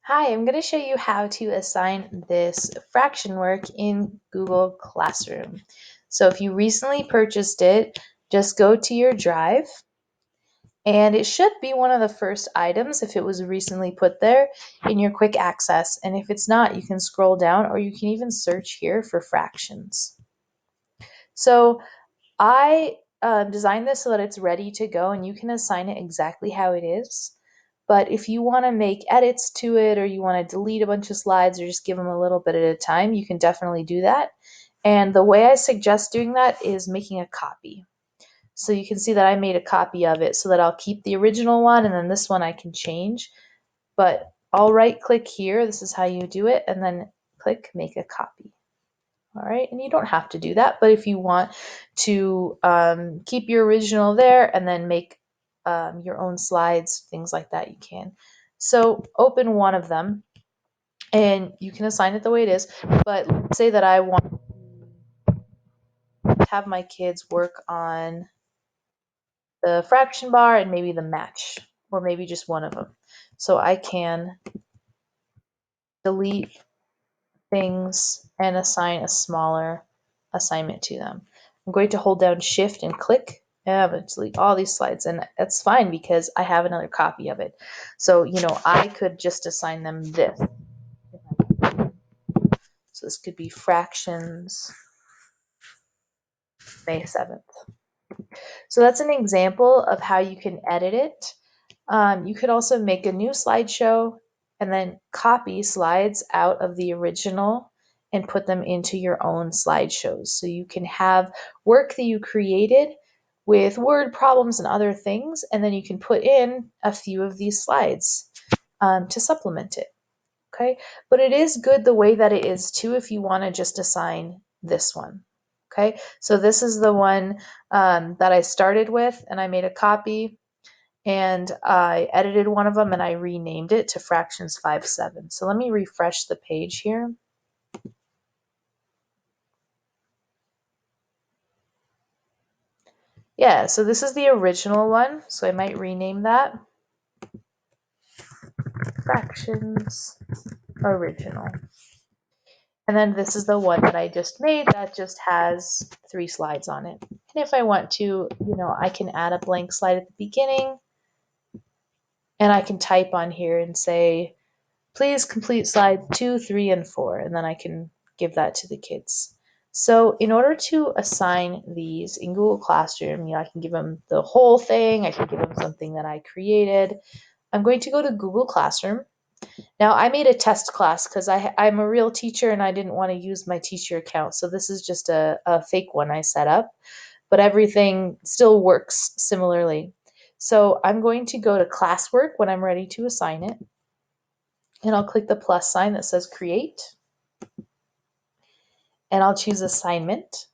Hi, I'm going to show you how to assign this fraction work in Google Classroom. So if you recently purchased it, just go to your drive and it should be one of the first items if it was recently put there in your quick access. And if it's not, you can scroll down or you can even search here for fractions. So I designed this so that it's ready to go and you can assign it exactly how it is. But if you want to make edits to it or you want to delete a bunch of slides or just give them a little bit at a time, you can definitely do that. And the way I suggest doing that is making a copy. So you can see that I made a copy of it so that I'll keep the original one and then this one I can change. But I'll right click here, this is how you do it, and then click make a copy. All right, and you don't have to do that, but if you want to keep your original there and then make your own slides, things like that, you can. So open one of them and you can assign it the way it is, but let's say that I want to have my kids work on the fraction bar and maybe the match, or maybe just one of them. So I can delete things and assign a smaller assignment to them. I'm going to hold down shift and click and I'm going to delete all these slides, and that's fine because I have another copy of it. So, I could just assign them this. So this could be fractions May 7th. So that's an example of how you can edit it. You could also make a new slideshow and then copy slides out of the original and put them into your own slideshows. So you can have work that you created with word problems and other things, and then you can put in a few of these slides to supplement it. Okay, but it is good the way that it is too if you want to just assign this one. Okay, so this is the one that I started with, and I made a copy and I edited one of them and I renamed it to fractions 5/7. So let me refresh the page here. Yeah, so this is the original one, so I might rename that fractions original. And then this is the one that I just made that just has 3 slides on it. And if I want to, I can add a blank slide at the beginning and I can type on here and say, please complete slides 2, 3, and 4, and then I can give that to the kids. So in order to assign these in Google Classroom, I can give them the whole thing. I can give them something that I created. I'm going to go to Google Classroom. Now I made a test class because I'm a real teacher and I didn't want to use my teacher account. So this is just a fake one I set up, but everything still works similarly. So I'm going to go to classwork when I'm ready to assign it. And I'll click the plus sign that says create. And I'll choose assignment.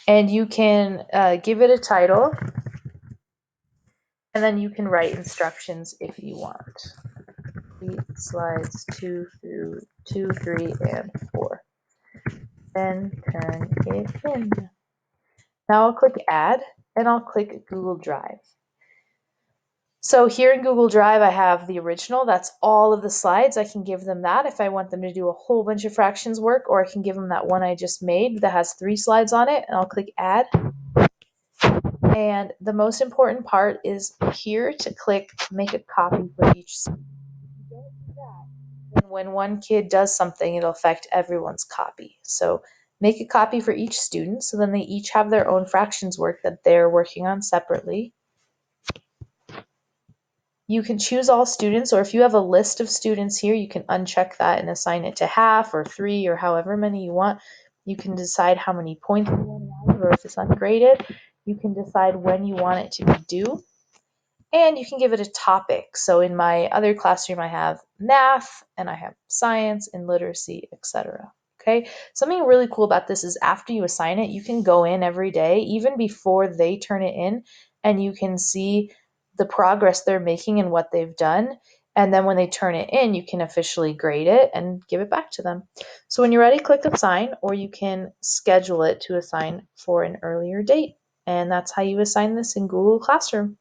And you can give it a title. And then you can write instructions if you want. Complete slides 2 through 2, 3, and 4. Then turn it in. Now I'll click add and I'll click Google Drive. So here in Google Drive, I have the original. That's all of the slides. I can give them that if I want them to do a whole bunch of fractions work, or I can give them that one I just made that has 3 slides on it, and I'll click add. And the most important part is here to click make a copy for each student. If you don't do that, then when one kid does something, it'll affect everyone's copy. So make a copy for each student, so then they each have their own fractions work that they're working on separately. You can choose all students, or if you have a list of students here, you can uncheck that and assign it to half or 3 or however many you want. You can decide how many points you want to have, or if it's ungraded. You can decide when you want it to be due. And you can give it a topic. So in my other classroom, I have math and I have science and literacy, etc. Okay. Something really cool about this is after you assign it, you can go in every day, even before they turn it in, and you can see the progress they're making and what they've done. And then when they turn it in, you can officially grade it and give it back to them. So when you're ready, click assign, or you can schedule it to assign for an earlier date. And that's how you assign this in Google Classroom.